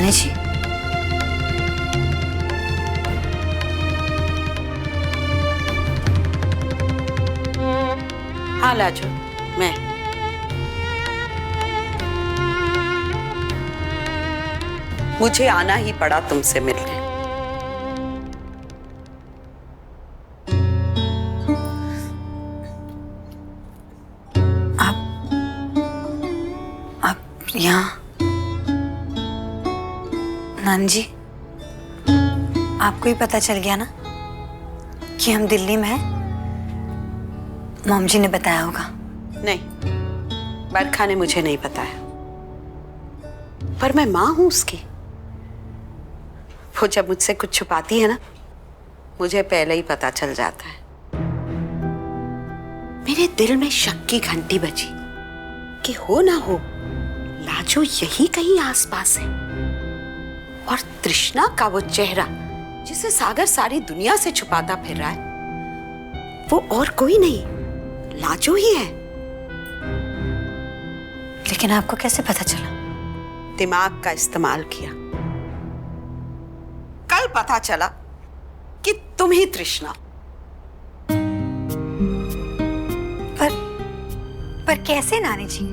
नानी जी, हाँ लाजो, मैं मुझे आना ही पड़ा तुमसे मिलने। आप यहाँ? नानी जी, आपको ही पता चल गया ना कि हम दिल्ली में हैं? मॉम जी ने बताया होगा। नहीं, बरखा ने मुझे नहीं बताया, पर मैं माँ हूं उसकी। वो जब मुझसे कुछ छुपाती है ना, मुझे पहले ही पता चल जाता है। मेरे दिल में शक की घंटी बजी कि हो ना हो लाजो यही कहीं आसपास है, और तृष्णा का वो चेहरा जिसे सागर सारी दुनिया से छुपाता फिर रहा है, वो और कोई नहीं, लाजो ही है। लेकिन आपको कैसे पता चला? दिमाग का इस्तेमाल किया। कल पता चला कि तुम ही तृष्णा। पर कैसे नानी जी?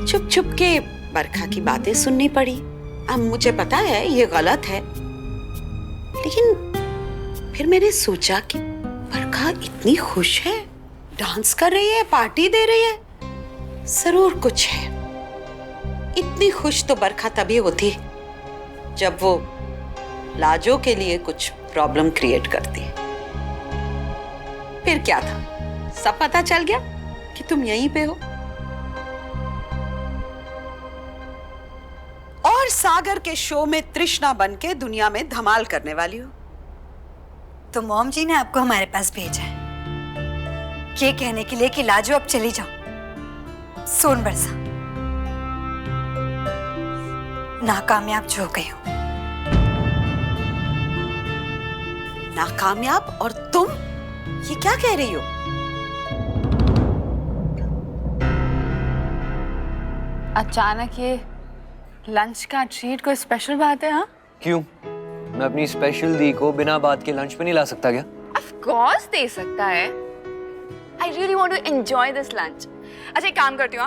छुप छुप के बरखा की बातें सुननी पड़ी। अब मुझे पता है ये गलत है, लेकिन फिर मैंने सोचा कि बरखा इतनी खुश है, डांस कर रही है, पार्टी दे रही है, जरूर कुछ है। इतनी खुश तो बरखा तभी होती जब वो लाजो के लिए कुछ प्रॉब्लम क्रिएट करती। फिर क्या था, सब पता चल गया कि तुम यहीं पे हो, और सागर के शो में तृष्णा बन के दुनिया में धमाल करने वाली हो। तो मॉम जी ने आपको हमारे पास भेजा है ये कहने के लिए कि लाजो अब चली जाओ, सोन बरसा। नाकामयाब जो हो गई हो। नाकामयाब? और तुम ये क्या कह रही हो? अचानक ये लंच का ट्रीट कोई स्पेशल बात है? हाँ, क्यों? मैं अपनी स्पेशल दी को बिना बात के लंच पे नहीं ला सकता क्या? ऑफ कोर्स दे सकता है। I really want to enjoy this lunch. अच्छा, एक काम करती हूँ,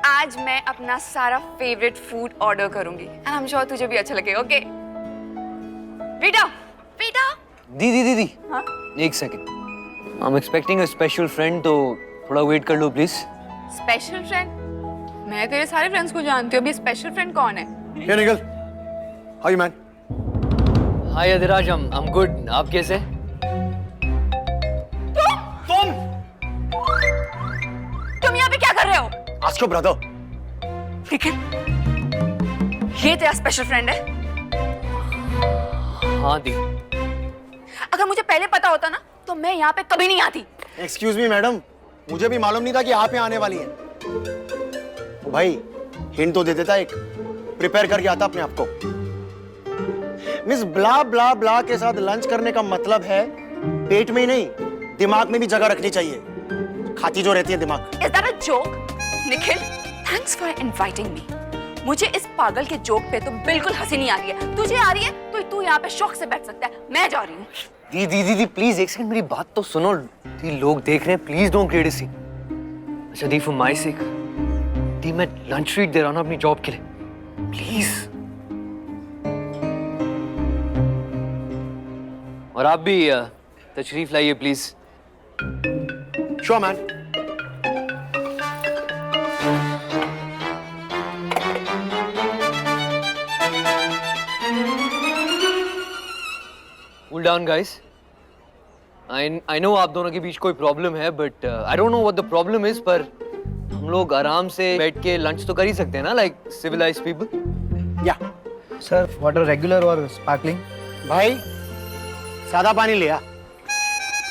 आज मैं अपना सारा फेवरेट फूड ऑर्डर करूंगी, एंड आई एम श्योर तुझे भी अच्छा लगेगा। ओके बेटा, बेटा। दी हाँ? एक second, I am expecting a special friend, तो थोड़ा वेट कर लो प्लीज। Special friend? मैं तेरे सारे फ्रेंड्स को जानती हूँ, अभी स्पेशल फ्रेंड कौन है? Hey Nikhil, how you man? Hi Adhiraj, I'm good, आप कैसे? तुम यहाँ पे क्या कर रहे हो? Ask your brother. निखिल, ये तेरा स्पेशल फ्रेंड है? हाँ दी। अगर मुझे पहले पता होता ना तो मैं यहाँ पे कभी नहीं आती। Excuse me मैडम, मुझे भी मालूम नहीं था कि आप यहाँ आने वाली हैं। तो भाई हिंट तो दे देता, एक प्रिपेयर करके आता अपने आप को। मिस ब्ला ब्ला ब्ला के साथ लंच करने का मतलब है पेट में ही नहीं, दिमाग में भी जगह रखनी चाहिए। खाती जो रहती है दिमाग। Is that a joke? Nikhil, thanks for inviting me. मुझे इस पागल के जोक पे तो बिल्कुल हंसी नहीं आ रही है। तुझे आ रही है तो तू यहाँ पे शौक से बैठ सकता है। मैं जा रही हूँ। दी प्लीज एक सेकंड, मेरी बात तो सुनो। दी, लोग देख रहे हैं, please don't create a scene. अच्छा दी, फॉर माय सेक, दी मैं लंच ट्रीट दे रहा हूँ ना अपनी जॉब के लिए, प्लीज। और आप भी तशरीफ लाइए please. Sure man. Cool down guys. I know आप दोनों के बीच कोई प्रॉब्लम है, but I don't know what the problem is, पर हम लोग आराम से बैठ के लंच तो कर ही सकते हैं ना, like civilized people. Yeah. Sir water regular और स्पार्कलिंग? भाई सादा पानी लिया।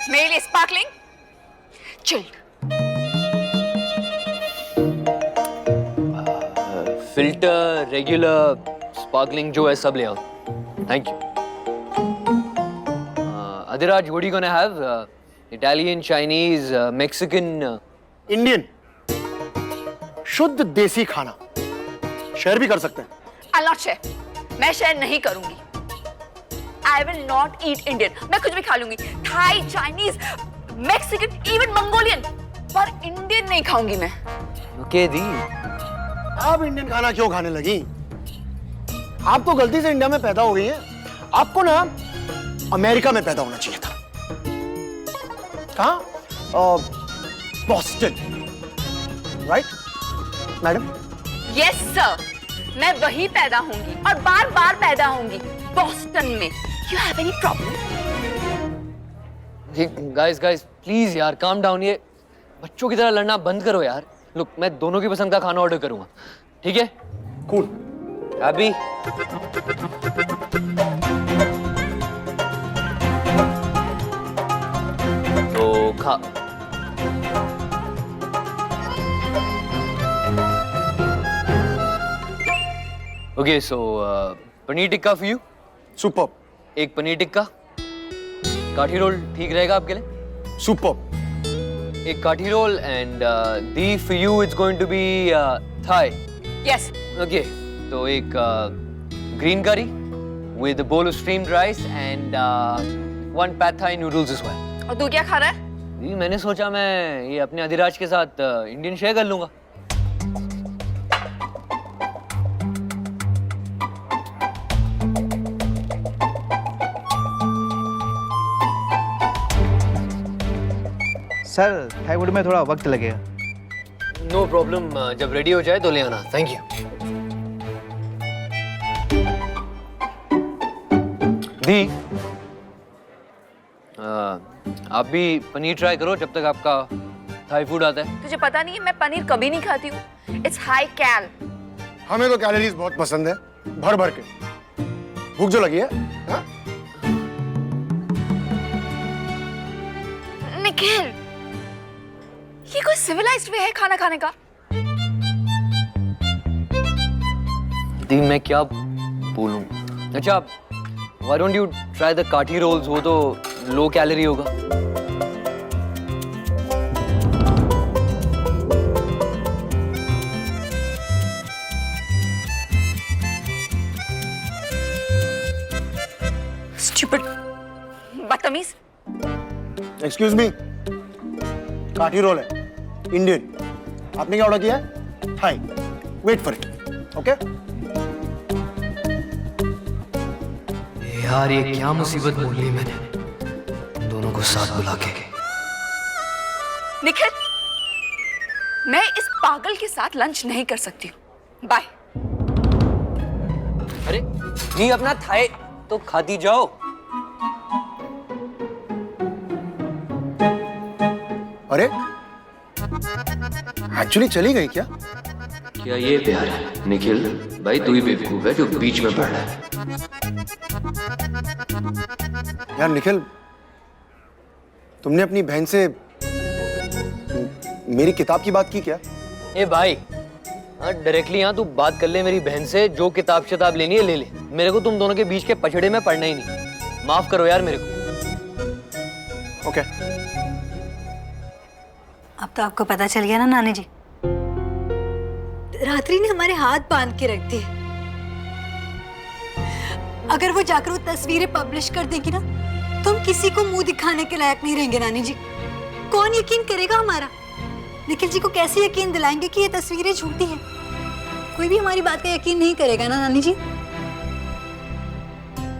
मेरे लिए sparkling, chilled. Filter, regular, sparkling जो है सब ले आओ। Thank you. Adiraj, what are you gonna have? Italian, Chinese, Mexican? Indian, शुद्ध देसी खाना। शेयर भी कर सकते हैं। I'll not share. मैं शेयर नहीं करूंगी। I will not eat Indian. मैं कुछ भी खा लूंगी, Thai, Chinese, Mexican, even Mongolian, पर इंडियन नहीं खाऊंगी मैं। ओके दी, आप इंडियन खाना क्यों खाने लगी? आप तो गलती से इंडिया में पैदा हो गई हैं। आपको ना अमेरिका में पैदा होना चाहिए था। कहाँ? Boston, right madam? Yes sir, मैं वहीं पैदा होंगी और बार बार पैदा होंगी, बॉस्टन में। You have any problem? Guys guys please यार काम डाउन, ये बच्चों की तरह लड़ना बंद करो यार। लुक, मैं दोनों की पसंद का खाना ऑर्डर करूंगा, ठीक है? कूल। अभी तो खा। Okay so paneer tikka for you. Super. एक पनीर टिक्का, काठी रोल ठीक रहेगा आपके लिए? सुपर। एक काठी रोल एंड दी for you it's going to be Thai. Yes. Okay, तो एक green curry with a bowl of steamed rice and one pad thai noodles as well. और तू क्या खा रहा है? जी मैंने सोचा मैं ये अपने अधिराज के साथ इंडियन शेयर कर लूंगा। सर थाई फूड में थोड़ा वक्त लगेगा। नो प्रॉब्लम, जब रेडी हो जाए तो ले आना। Thank you. दी, आप भी पनीर ट्राई करो जब तक आपका थाई फूड आता है। तुझे पता नहीं है मैं पनीर कभी नहीं खाती हूँ। इट्स हाई कैल। हमें तो कैलोरीज बहुत पसंद है, भर भर के। भूख जो लगी है? हाँ? निखिल, ये कोई सिविलाइज्ड वे है खाना खाने का? दी मैं क्या बोलूं? अच्छा, why don't you try the काठी rolls? वो तो लो कैलोरी होगा। Stupid, बदतमीज। एक्सक्यूज मी, काठी रोल है, इंडियन। आपने क्या ऑर्डर किया है? हाय, वेट फॉर इट, ओके? यार ये क्या मुसीबत बोल ली मैंने दोनों को साथ बुला के। निखिल, मैं इस पागल के साथ लंच नहीं कर सकती हूँ। बाय। अरे नहीं, अपना थाई तो खाती जाओ। अरे एक्चुअली चली गई क्या? क्या ये प्यार है? निखिल भाई तू ही बेवकूफ है जो बीच में पड़ रहा है। यार निखिल, तुमने अपनी बहन से मेरी किताब की बात की क्या? ए भाई, डायरेक्टली यहाँ तू बात कर ले मेरी बहन से। जो किताब शिताब लेनी है ले ले, मेरे को तुम दोनों के बीच के पछड़े में पड़ना ही नहीं। माफ करो यार मेरे को। ओके। अब तो आपको पता चल गया ना नानी जी? रात्रि ने हमारे हाथ बांध के रख दिए। अगर वो जाकर वो तस्वीरें पब्लिश कर देगी ना, तो हम किसी को मुंह दिखाने के लायक नहीं रहेंगे नानी जी। कौन यकीन करेगा हमारा? निखिल जी को कैसे यकीन दिलाएंगे कि ये तस्वीरें झूठी हैं? कोई भी हमारी बात का यकीन नहीं करेगा ना नानी जी।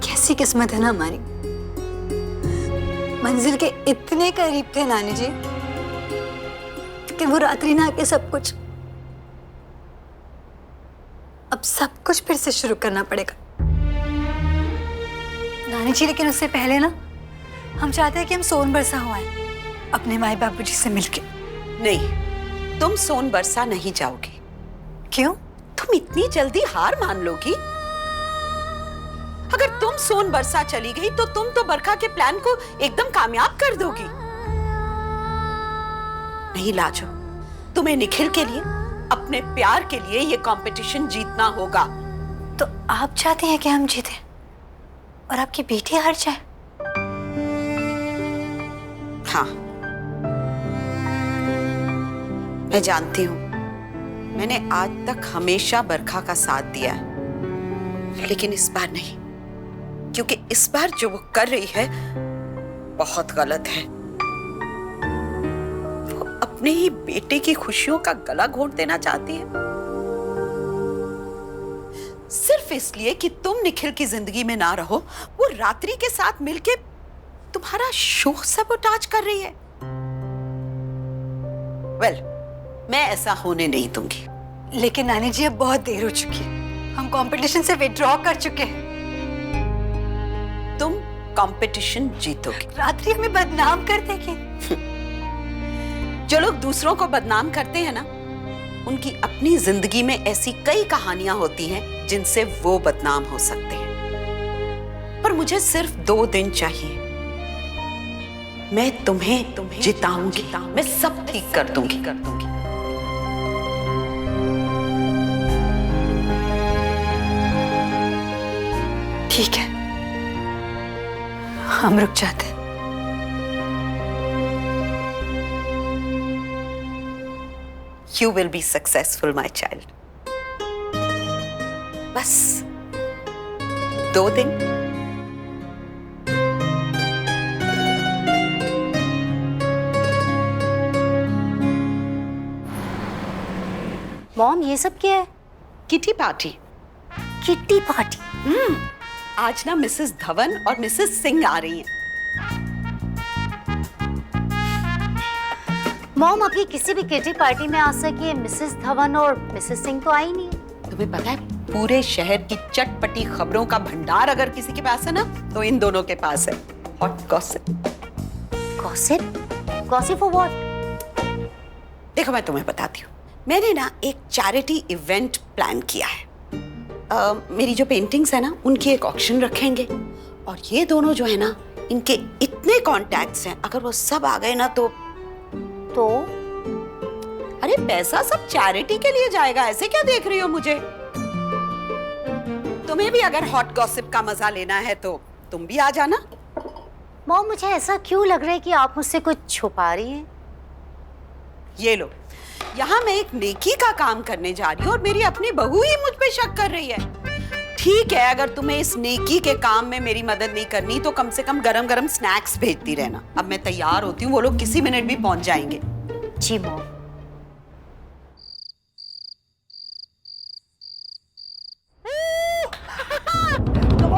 कैसी किस्मत है ना हमारी। मंजिल के इतने करीब थे नानी जी कि वो रात्रि ना आके सब कुछ, अब सब कुछ फिर से शुरू करना पड़ेगा नानी जी। लेकिन उससे पहले ना हम चाहते हैं कि हम सोन बरसा हो आए अपने माई बाबू जी से मिलके। नहीं, तुम सोन बरसा नहीं जाओगी। क्यों? तुम इतनी जल्दी हार मान लोगी? अगर तुम सोन बरसा चली गई तो तुम तो बरखा के प्लान को एकदम कामयाब कर दोगी। नहीं लाजो, तुम्हें निखिल के लिए, अपने प्यार के लिए ये कंपटीशन जीतना होगा। तो आप चाहते हैं कि हम जीते और आपकी बेटी हार जाए? हाँ, मैं जानती हूँ मैंने आज तक हमेशा बरखा का साथ दिया है, लेकिन इस बार नहीं, क्योंकि इस बार जो वो कर रही है बहुत गलत है। वो अपने ही बेटे की खुशियों का गला घोंट देना चाहती है, सिर्फ इसलिए कि तुम निखिल की जिंदगी में ना रहो। वो रात्रि के साथ मिलके तुम्हारा शोक सबोटाज कर रही है। वेल, मैं ऐसा होने नहीं दूंगी। लेकिन नानी जी अब बहुत देर हो चुकी है, हम कंपटीशन से विड्रॉ कर चुके हैं। तुम कंपटीशन जीतोगे। रात्रि हमें बदनाम कर देगी। जो लोग दूसरों को बदनाम करते हैं ना, उनकी अपनी जिंदगी में ऐसी कई कहानियां होती हैं जिनसे वो बदनाम हो सकते हैं। पर मुझे सिर्फ 2 दिन चाहिए। मैं तुम्हें जिताऊंगी, मैं सब ठीक कर दूंगी। ठीक है, हम रुक जाते हैं। You will be successful, my child. बस 2 दिन। मॉम, ये सब क्या है? Kitty party. Kitty party? आज ना मिसेस धवन और मिसेस सिंह आ रही हैं। मॉम, अभी किसी भी किटी पार्टी में आ सके, मिसेस धवन और मिसेस सिंह तो आई नहीं। तुम्हें पता है, पूरे शहर की चटपटी खबरों का भंडार अगर किसी के पास है ना, तो इन दोनों के पास है। Hot gossip. Gossip? Gossip for what? देखो, मैं तुम्हें बताती हूँ। मैंने ना एक चैरिटी इवेंट प्लान किया है। मेरी जो पेंटिंग्स है ना, उनकी एक ऑक्शन रखेंगे, और ये दोनों जो है ना, इनके इतने कॉन्टैक्ट्स हैं, अगर वो सब आ गए ना तो अरे पैसा सब चैरिटी के लिए जाएगा। ऐसे क्या देख रही हो मुझे? तुम्हें भी अगर हॉट गॉसिप का मजा लेना है तो तुम भी आ जाना। मॉम, मुझे ऐसा क्यों लग रहा है कि आप मुझसे कुछ छुपा रही हैं? ये लो, यहाँ मैं एक नेकी का काम करने जा रही हूँ और मेरी अपनी बहू ही मुझ पे शक कर रही है। ठीक है, अगर तुम्हें इस नेकी के काम में मेरी मदद नहीं करनी तो कम से कम गरम गरम स्नैक्स भेजती रहना। अब मैं तैयार होती हूँ, वो लोग किसी मिनट भी पहुंच जाएंगे। जी mom.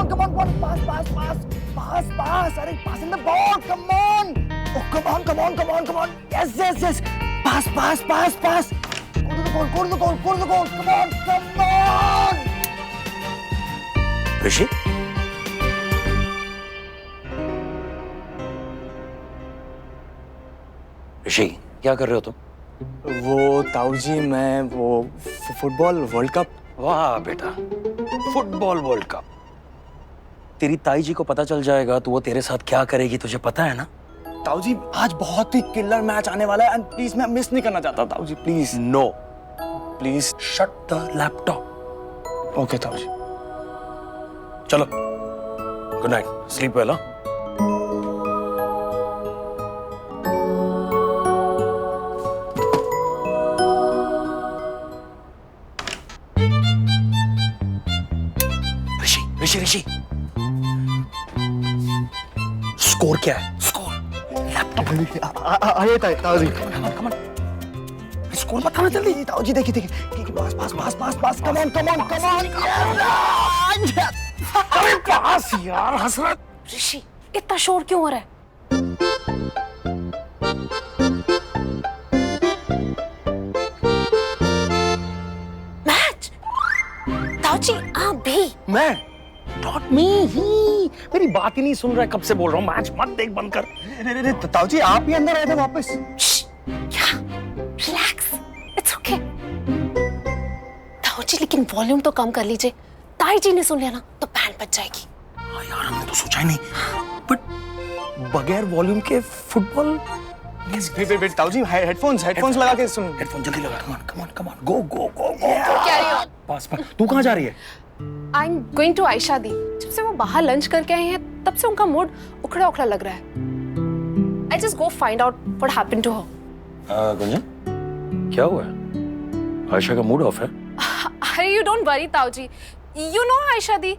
Come on, pass. Arey, pass in the ball. Come on. Oh, come on. Yes. Pass. Go to the goal. Come on. ऋषि, क्या कर रहे हो तुम? वो ताऊजी, मैं वो फुटबॉल वर्ल्ड कप। वाह बेटा, फुटबॉल वर्ल्ड कप। तेरी ताई जी को पता चल जाएगा तो वो तेरे साथ क्या करेगी, तुझे पता है ना? ताऊजी, आज बहुत ही किलर मैच आने वाला है, एंड प्लीज मैं मिस नहीं करना चाहता। ताऊजी please. No, please shut the laptop. Okay ताऊजी। चलो, good night, sleep well. Rishi, score क्या है? स्कोर आइए ताऊजी। स्कोर बताना जल्दी। ताऊजी देखिए, पास। Come on. पास यार, हसरत। ऋषि, इतना शोर क्यों हो रहा है? मैच? ताऊजी, आप भी? मैं? Not me, ही। मेरी बात ही नहीं सुन रहा है, कब से बोल रहा हूँ मैच मत देख, बंद कर। ताऊजी, आप ही अंदर आए थे वापस। क्या? Relax, it's okay. ताऊजी, लेकिन वॉल्यूम तो कम कर लीजिए। ताई जी ने सुन लिया ना तो बैंड बज जाएगी। हाँ यार, हमने तो सोचा ही नहीं, बट बगैर वॉल्यूम के फुटबॉल। वेट ताऊजी, हेडफोन्स लगा के सुन। हेडफोन जल्दी लगा। Come on, go. पास। तू कहाँ जा रही है? I am going to Ayesha दी। जब से वो बाहर लंच करके आई हैं, तब से उनका मूड उखड़ा लग रहा है। I just go find out what happened to her. Gunjan, क्या हुआ? आयशा का मूड ऑफ है। अरे यू डोंट वरी ताऊ जी, यू नो आयशा दी,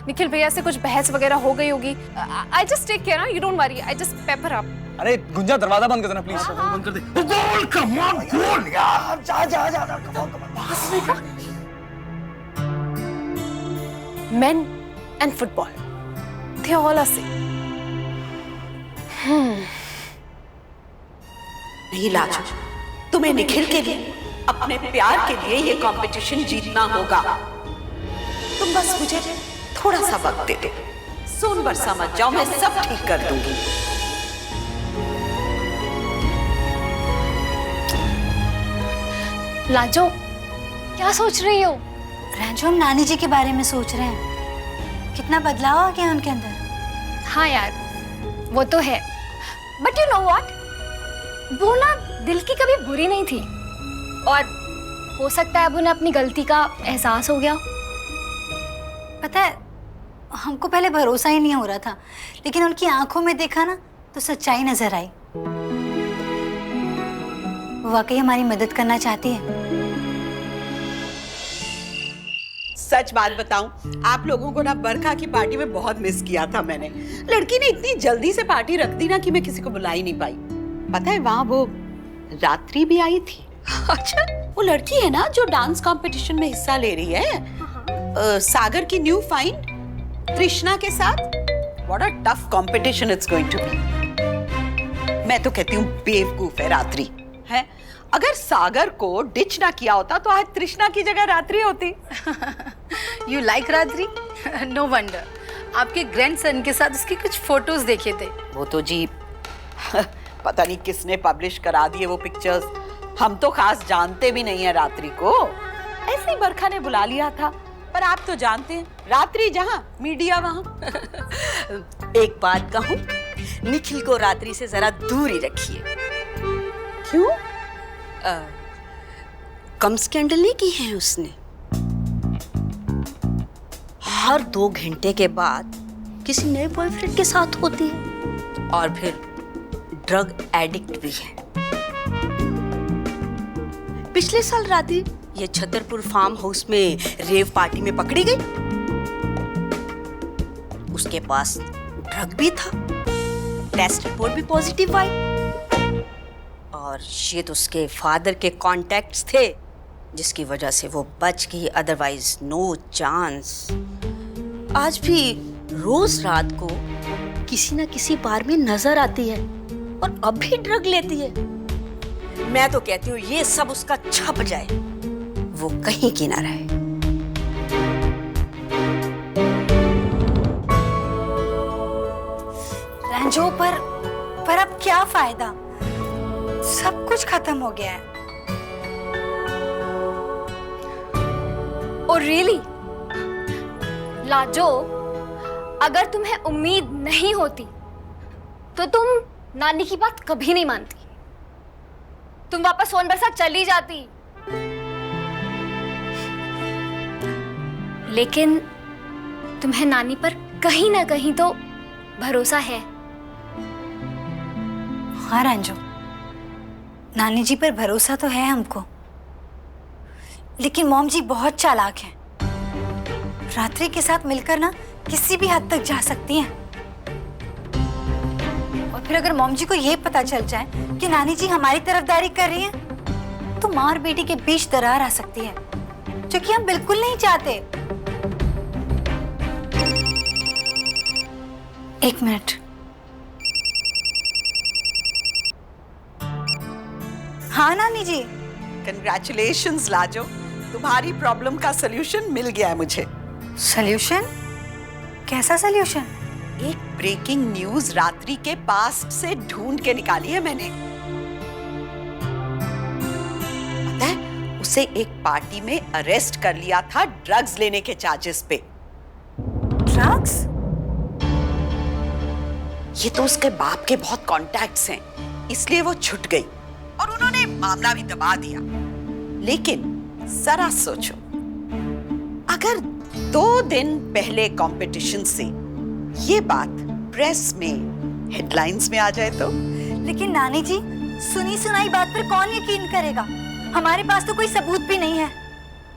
निखिल भैया से कुछ बहस वगैरह हो गई होगी। I just take care, you don't worry, I just paper up. अरे गुंजा दरवाजा बंद कर देना प्लीज। बंद कर दे। बोल कम ऑन बोल यार। जा जा जा come on Men and football, they all are same. नहीं लाजो, तुम्हें निखिल के लिए, अपने प्यार के लिए ये कंपटीशन जीतना होगा। तुम बस मुझे थोड़ा सा वक्त दे दो। सोन बरसा मत जाओ, मैं सब ठीक कर दूंगी। लाजो, क्या सोच रही हो? रंजू, हम नानी जी के बारे में सोच रहे हैं। कितना बदलाव आ गया उनके अंदर। हाँ यार, वो तो है, बट यू नो व्हाट, वो ना दिल की कभी बुरी नहीं थी, और हो सकता है अब उन्हें अपनी गलती का एहसास हो गया। पता है, हमको पहले भरोसा ही नहीं हो रहा था, लेकिन उनकी आंखों में देखा ना तो सच्चाई नजर आई। वो वाकई हमारी मदद करना चाहती है। सच बात बताऊं, आप लोगों को ना बरखा की पार्टी में बहुत मिस किया था मैंने। लड़की ने इतनी जल्दी से पार्टी रख दी ना कि मैं किसी को बुला ही नहीं पाई। पता है, वहां वो रात्रि भी आई थी। अच्छा, वो लड़की है ना जो डांस कंपटीशन में हिस्सा ले रही है, सागर की न्यू फाइंड तृष्णा के साथ। What a tough competition it's going to be. मैं तो कहती हूँ बेवकूफ है रात्रि है। अगर सागर को डिच ना किया होता तो आज तृष्णा की जगह रात्रि होती। यू लाइक रात्रि? नो वंडर, आपके ग्रैंडसन के साथ उसकी कुछ फोटोज देखे थे। वो तो जी पता नहीं किसने पब्लिश करा दिए वो पिक्चर्स। हम तो खास जानते भी नहीं है रात्रि को, ऐसे ही बरखा ने बुला लिया था। पर आप तो जानते हैं, रात्रि जहाँ मीडिया वहाँ। एक बात कहूँ, निखिल को रात्रि से जरा दूर ही रखिए। क्यों? कम स्कैंडल नहीं की है उसने। हर 2 घंटे के बाद किसी नए बॉयफ्रेंड के साथ होती है, और फिर ड्रग एडिक्ट भी है। पिछले साल रात्रि ये छतरपुर फार्म हाउस में रेव पार्टी में पकड़ी गई। उसके पास ड्रग भी था, टेस्ट रिपोर्ट भी पॉजिटिव आई, और ये तो उसके फादर के कॉन्टैक्ट्स थे जिसकी वजह से वो बच गई, अदरवाइज नो चांस। आज भी रोज रात को किसी न किसी बार में नजर आती है, और अब भी ड्रग लेती है। मैं तो कहती हूँ ये सब उसका छप जाए, वो कहीं की ना रहे। रंजो, पर अब क्या फायदा? सब कुछ खत्म हो गया है। और रियली लाजो, अगर तुम्हें उम्मीद नहीं होती तो तुम नानी की बात कभी नहीं मानती, तुम वापस सोन बरसा चली जाती। लेकिन तुम्हें नानी पर कहीं ना कहीं तो भरोसा है। हाँ रंजो, नानी जी पर भरोसा तो है हमको, लेकिन मॉम जी बहुत चालाक हैं। रात्रि के साथ मिलकर ना किसी भी हद तक जा सकती हैं। और फिर अगर मॉम जी को ये पता चल जाए कि नानी जी हमारी तरफदारी कर रही हैं, तो माँ और बेटी के बीच दरार आ सकती है, जो कि हम बिल्कुल नहीं चाहते। एक मिनट। हाँ नानी जी। कंग्रेचुलेशंस लाजो, तुम्हारी प्रॉब्लम का सलूशन मिल गया है मुझे। सलूशन? कैसा सलूशन? एक ब्रेकिंग न्यूज रात्रि के पास्ट से ढूंढ के निकाली है मैंने। पता है, उसे एक पार्टी में अरेस्ट कर लिया था ड्रग्स लेने के चार्जेस पे। ड्रग्स? ये तो उसके बाप के बहुत कॉन्टैक्ट्स हैं, इसलिए वो छूट गई और उन्होंने मामला भी दबा दिया। लेकिन जरा सोचो, अगर 2 दिन पहले कंपटीशन से ये बात प्रेस में हेडलाइंस में आ जाए तो? लेकिन नानी जी, सुनी सुनाई बात पर कौन यकीन करेगा? हमारे पास तो कोई सबूत भी नहीं है।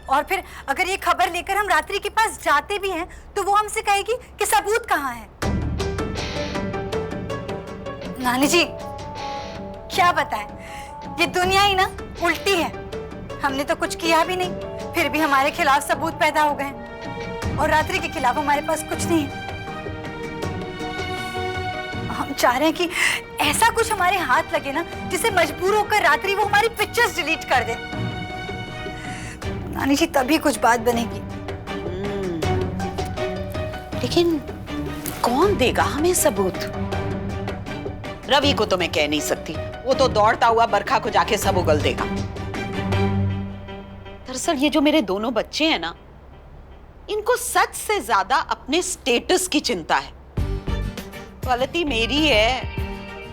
और फिर अगर ये खबर लेकर हम रात्रि के पास जाते भी हैं तो वो हमसे कहेगी कि सबूत कहाँ है। नानी जी क्या बताएं, ये दुनिया ही ना उल्टी है। हमने तो कुछ किया भी नहीं, फिर भी हमारे खिलाफ सबूत पैदा हो गए और रात्रि के खिलाफ हमारे पास कुछ नहीं है। हम चाह रहे हैं कि ऐसा कुछ हमारे हाथ लगे ना जिसे मजबूर होकर रात्रि वो हमारी पिक्चर्स डिलीट कर दे। नानी जी तभी कुछ बात बनेगी। लेकिन कौन देगा हमें सबूत? रवि को तो मैं कह नहीं सकती, वो तो दौड़ता हुआ बरखा को जाके सब उगल देगा। दरअसल ये जो मेरे दोनों बच्चे हैं ना, इनको सच से ज्यादा अपने स्टेटस की चिंता है। गलती मेरी है,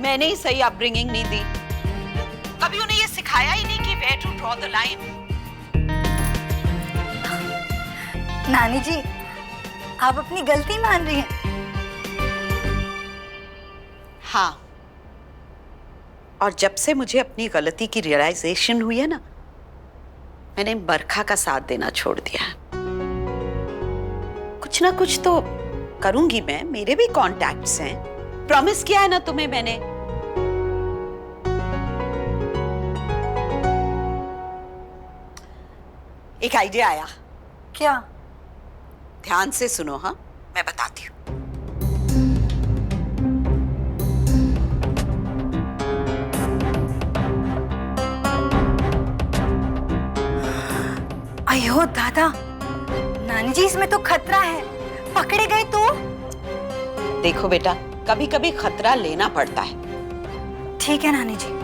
मैंने ही सही अपब्रिंगिंग नहीं दी। कभी उन्हें ये सिखाया ही नहीं कि where to draw the line. नानी जी आप अपनी गलती मान रही हैं? हाँ, और जब से मुझे अपनी गलती की रियलाइजेशन हुई है ना, मैंने बरखा का साथ देना छोड़ दिया है। कुछ ना कुछ तो करूंगी मैं, मेरे भी कॉन्टैक्ट्स हैं। प्रॉमिस किया है ना तुम्हें मैंने। एक आइडिया आया। क्या? ध्यान से सुनो। हाँ, मैं बताती हूँ। अयो दादा, नानी जी इसमें तो खतरा है, पकड़े गए तो? देखो बेटा, कभी कभी खतरा लेना पड़ता है। ठीक है नानी जी।